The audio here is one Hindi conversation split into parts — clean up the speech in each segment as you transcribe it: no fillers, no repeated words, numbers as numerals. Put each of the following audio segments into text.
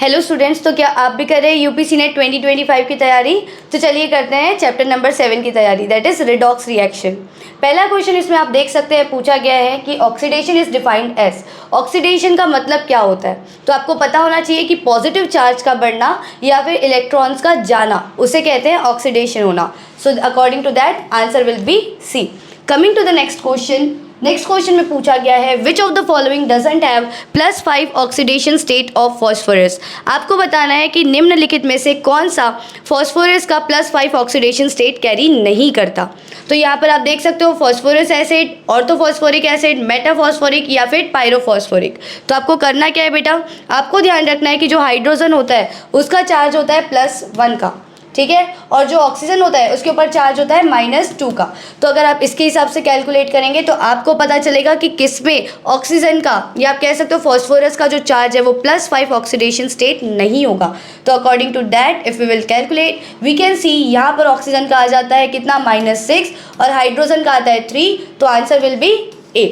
हेलो स्टूडेंट्स, तो क्या आप भी कर रहे हैं यूपीसी नेट 2025 की तैयारी? तो चलिए करते हैं चैप्टर नंबर 7 की तैयारी, दैट इज रिडॉक्स रिएक्शन। पहला क्वेश्चन इसमें आप देख सकते हैं पूछा गया है कि oxidation is defined as. Oxidation का मतलब क्या होता है? तो आपको पता होना चाहिए कि पॉजिटिव चार्ज का बढ़ना या फिर इलेक्ट्रॉन्स का जाना, उसे कहते हैं ऑक्सीडेशन होना। So according to that answer will be C. Coming to the next question, next question में पूछा गया है which of the following doesn't have +5 oxidation state of phosphorus. आपको बताना है कि निम्नलिखित में से कौन सा फॉस्फोरस का +5 ऑक्सीडेशन स्टेट कैरी नहीं करता। तो यहाँ पर आप देख सकते हो phosphorous acid, orthophosphoric acid, metaphosphoric या फिर पायरोफॉस्फोरिक। तो आपको करना क्या है बेटा, आपको ध्यान रखना है कि जो हाइड्रोजन होता है उसका चार्ज होता है +1 का, ठीक है, और जो ऑक्सीजन होता है उसके ऊपर चार्ज होता है -2 का। तो अगर आप इसके हिसाब से कैलकुलेट करेंगे तो आपको पता चलेगा कि किस में ऑक्सीजन का या आप कह सकते हो फॉस्फोरस का जो चार्ज है वो +5 ऑक्सीडेशन स्टेट नहीं होगा। तो according to that if we will calculate we can see यहाँ पर ऑक्सीजन का आ जाता है कितना -6 और हाइड्रोजन का आता है 3। तो answer will be A.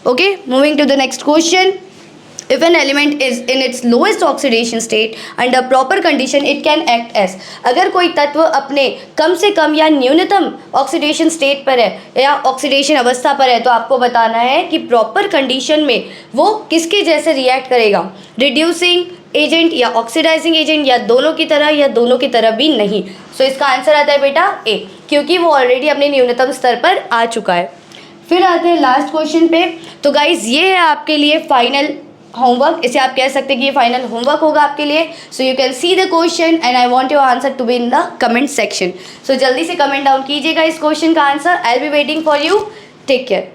Okay, moving to the next question. If an element is in its lowest oxidation state under proper condition it can act as। अगर कोई तत्व अपने कम से कम या न्यूनतम ऑक्सीडेशन स्टेट पर है या ऑक्सीडेशन अवस्था पर है तो आपको बताना है कि प्रॉपर कंडीशन में वो किसके जैसे रिएक्ट करेगा, रिड्यूसिंग एजेंट या ऑक्सीडाइजिंग एजेंट या दोनों की तरह या दोनों की तरह भी नहीं। सो इसका आंसर आता है बेटा ए, क्योंकि वो ऑलरेडी अपने न्यूनतम स्तर पर आ चुका है। फिर आते हैं लास्ट क्वेश्चन पे। तो गाइज ये है आपके लिए फाइनल होमवर्क, इसे आप कह सकते हैं कि ये फाइनल होमवर्क होगा आपके लिए। So you can see the question and I want your answer to be in the comment section. So जल्दी से कमेंट डाउन कीजिएगा इस क्वेश्चन का answer. I will be waiting for you. Take care.